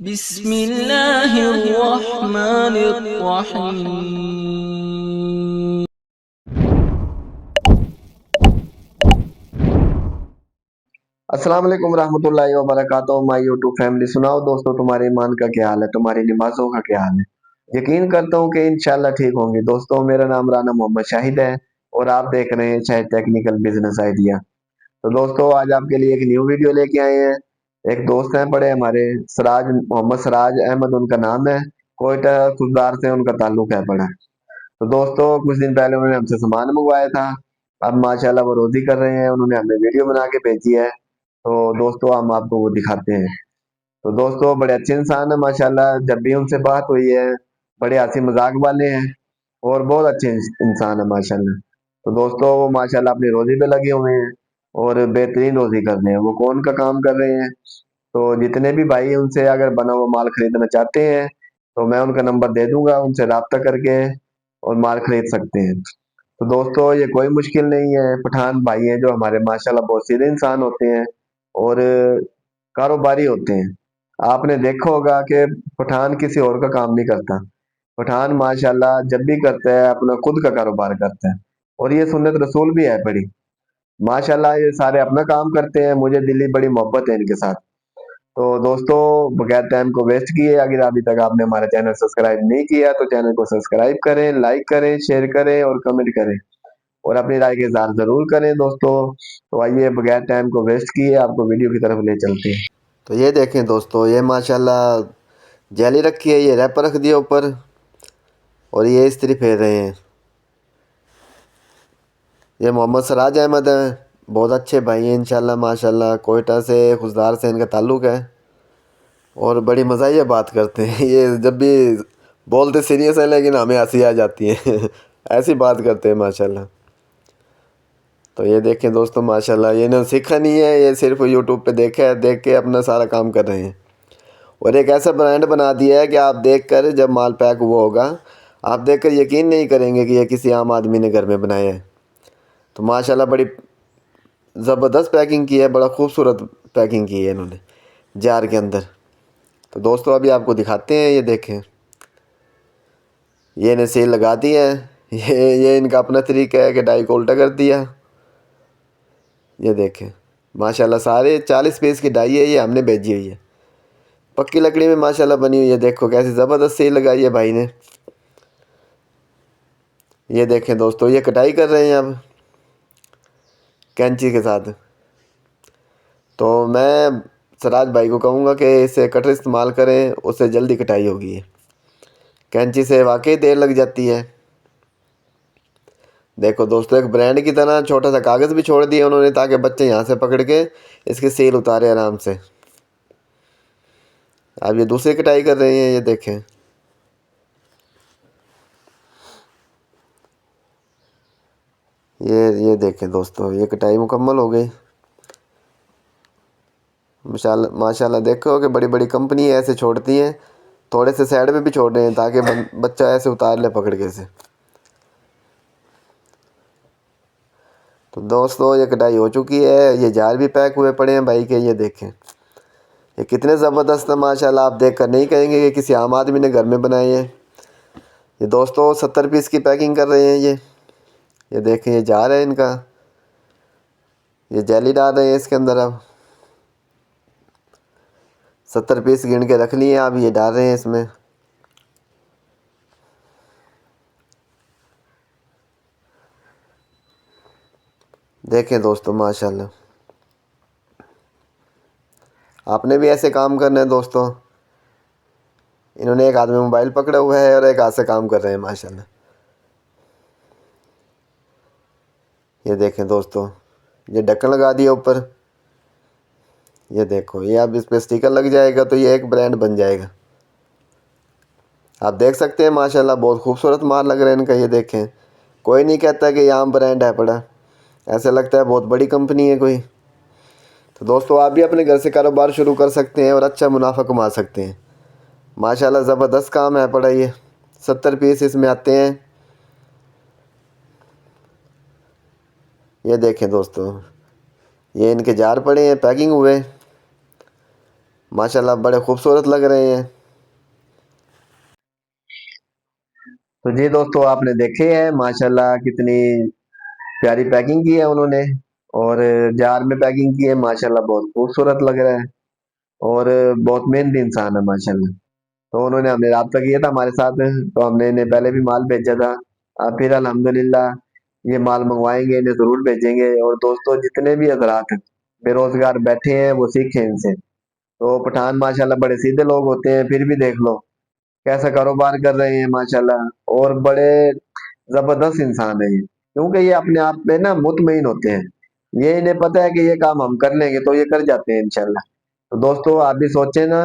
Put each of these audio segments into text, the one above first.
बिस्मिल्लाहिर्रहमानिर्रहीम। अस्सलाम वालेकुम रहमतुल्लाहि व बरकातहू। माय यूट्यूब फैमिली, सुनाओ दोस्तों, तुम्हारे ईमान का क्या हाल है, तुम्हारी नमाजों का क्या हाल है। यकीन करता हूँ कि इंशाल्लाह ठीक होंगे। दोस्तों, मेरा नाम राना मोहम्मद शाहिद है और आप देख रहे हैं शाहिद टेक्निकल बिजनेस आइडिया। तो दोस्तों, आज आपके लिए एक न्यू वीडियो लेके आए हैं। एक दोस्त हैं बड़े हमारे, सराज मोहम्मद सराज अहमद उनका नाम है। कोयटा खुलदार से उनका ताल्लुक है बड़ा। तो दोस्तों, कुछ दिन पहले उन्होंने हमसे सामान मंगवाया था। अब माशाल्लाह वो रोजी कर रहे हैं। उन्होंने हमें वीडियो बना के भेजी है। तो दोस्तों, हम आपको वो दिखाते हैं। तो दोस्तों, बड़े अच्छे इंसान है माशाल्लाह। जब भी उनसे बात हुई है, बड़े हंसी मजाक वाले हैं और बहुत अच्छे इंसान है माशाल्लाह। तो दोस्तों, वो माशाल्लाह अपनी रोजी पे लगे हुए हैं और बेहतरीन रोजी कर रहे हैं। वो कौन का काम कर रहे हैं। तो जितने भी भाई उनसे अगर बना हुआ माल खरीदना चाहते हैं तो मैं उनका नंबर दे दूंगा, उनसे रब्ता करके और माल खरीद सकते हैं। तो दोस्तों, ये कोई मुश्किल नहीं है। पठान भाई हैं जो हमारे, माशाल्लाह बहुत सीधे इंसान होते हैं और कारोबारी होते हैं। आपने देखा होगा कि पठान किसी और का काम नहीं करता। पठान माशाल्लाह जब भी करता है अपना खुद का कारोबार करता है और ये सुन्नत रसूल भी है बड़ी। माशाल्लाह ये सारे अपना काम करते हैं। मुझे दिली बड़ी मोहब्बत है इनके साथ। तो दोस्तों, बगैर टाइम को वेस्ट किए, अगर अभी तक आपने हमारा चैनल सब्सक्राइब नहीं किया तो चैनल को सब्सक्राइब करें, लाइक करें, शेयर करें और कमेंट करें और अपनी राय के इज़हार ज़रूर करें दोस्तों। तो आइए, बगैर टाइम को वेस्ट किए आपको वीडियो की तरफ ले चलते हैं। तो ये देखें दोस्तों, ये माशाल्लाह जाली रखी है, ये रैपर रख दिया ऊपर और ये इस्त्री फेर रहे हैं। ये मोहम्मद सराज अहमद हैं, बहुत अच्छे भाई हैं इंशाल्लाह माशाल्लाह। कोयटा से, खुशदार से इनका ताल्लुक़ है और बड़ी मज़ाहिया बात करते हैं। ये जब भी बोलते सीरियस है लेकिन हमें हंसी आ जाती है। ऐसी बात करते हैं माशाल्लाह। तो ये देखें दोस्तों, माशाल्लाह ये इन्होंने सीखा नहीं है, ये सिर्फ यूट्यूब पे देखा है, देख के अपना सारा काम कर रहे हैं और एक ऐसा ब्रांड बना दिया है कि आप देख कर, जब माल पैक हुआ होगा, आप देख कर यकीन नहीं करेंगे कि ये किसी आम आदमी ने घर में बनाया है। तो माशाल्लाह बड़ी ज़बरदस्त पैकिंग की है, बड़ा खूबसूरत पैकिंग की है इन्होंने जार के अंदर। तो दोस्तों, अभी आपको दिखाते हैं। ये देखें, ये इन्हें सेल लगा दी है। ये इनका अपना तरीका है कि डाई को उल्टा कर दिया। ये देखें माशाल्लाह, सारे 40 पीस की डाई है, ये हमने भेजी हुई है। पक्की लकड़ी में माशाल्लाह बनी हुई है। देखो कैसी ज़बरदस्त सेल लगाई है भाई ने। ये देखें दोस्तों, ये कटाई कर रहे हैं अब कैंची के साथ। तो मैं सराज भाई को कहूँगा कि इसे कटर इस्तेमाल करें, उससे जल्दी कटाई होगी। है कैंची से वाकई देर लग जाती है। देखो दोस्तों, एक ब्रांड की तरह छोटा सा कागज़ भी छोड़ दिया उन्होंने ताकि बच्चे यहाँ से पकड़ के इसकी सेल उतारे आराम से। अब ये दूसरी कटाई कर रहे हैं। ये देखें, ये देखें दोस्तों, ये कटाई मुकम्मल हो गई। माशाल्लाह माशाल्लाह, देखो कि बड़ी बड़ी कंपनी ऐसे छोड़ती हैं, थोड़े से साइड में भी छोड़ रहे हैं ताकि बच्चा ऐसे उतार ले पकड़ के से। तो दोस्तों, ये कटाई हो चुकी है, ये जार भी पैक हुए पड़े हैं भाई के। ये देखें, ये कितने ज़बरदस्त है माशाल्लाह। आप देख कर नहीं कहेंगे कि किसी आम आदमी ने घर में बनाए हैं। ये दोस्तों 70 पीस की पैकिंग कर रहे हैं। ये देखें, ये जार है इनका, ये जेली डाल रहे हैं इसके अंदर। अब 70 पीस गिन के रख लिए, अब ये डाल रहे हैं इसमें। देखें दोस्तों, माशाल्लाह आपने भी ऐसे काम करना है दोस्तों। इन्होंने एक हाथ में मोबाइल पकड़ा हुआ है और एक हाथ से काम कर रहे हैं माशाल्लाह। ये देखें दोस्तों, ये ढक्कन लगा दिया ऊपर। ये देखो, ये अब इस पर स्टिकर लग जाएगा तो ये एक ब्रांड बन जाएगा। आप देख सकते हैं माशाल्लाह, बहुत खूबसूरत माल लग रहा है इनका। ये देखें, कोई नहीं कहता कि ये आम ब्रांड है पड़ा, ऐसा लगता है बहुत बड़ी कंपनी है कोई। तो दोस्तों, आप भी अपने घर से कारोबार शुरू कर सकते हैं और अच्छा मुनाफा कमा सकते हैं। माशाल्लाह ज़बरदस्त काम है पड़ा ये। 70 पीस इसमें आते हैं। ये देखें दोस्तों, ये इनके जार पड़े हैं पैकिंग हुए। माशाल्लाह बड़े खूबसूरत लग रहे हैं। तो जी दोस्तों, आपने देखे हैं माशाल्लाह कितनी प्यारी पैकिंग की है उन्होंने, और जार में पैकिंग की है। माशाल्लाह बहुत खूबसूरत लग रहा है, और बहुत मेहनती इंसान है माशाल्लाह। तो उन्होंने हमने रब्ता किया था हमारे साथ, तो हमने इन्हें पहले भी माल भेजा था। अब फिर अल्हम्दुलिल्लाह ये माल मंगवाएंगे, इन्हें जरूर भेजेंगे। और दोस्तों, जितने भी हजरात बेरोजगार बैठे हैं वो सीखें इनसे। तो पठान माशाल्लाह बड़े सीधे लोग होते हैं, फिर भी देख लो कैसा कारोबार कर रहे हैं माशाल्लाह। और बड़े जबरदस्त इंसान है ये, क्योंकि ये अपने आप में ना मुतमईन होते हैं। ये इन्हें पता है कि ये काम हम कर लेंगे, तो ये कर जाते हैं इंशाल्लाह। तो दोस्तों, आप भी सोचें ना,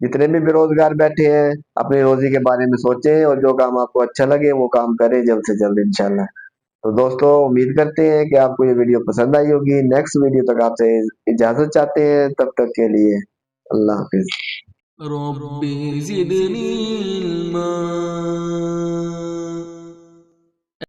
जितने भी बेरोजगार बैठे हैं अपनी रोजी के बारे में सोचें, और जो काम आपको अच्छा लगे वो काम करें जल्द से जल्द इंशाल्लाह। तो दोस्तों, उम्मीद करते हैं कि आपको ये वीडियो पसंद आई होगी। नेक्स्ट वीडियो तक आपसे इजाजत चाहते हैं, तब तक के लिए अल्लाह हाफिज। रब्बी ज़िदनी इल्मा।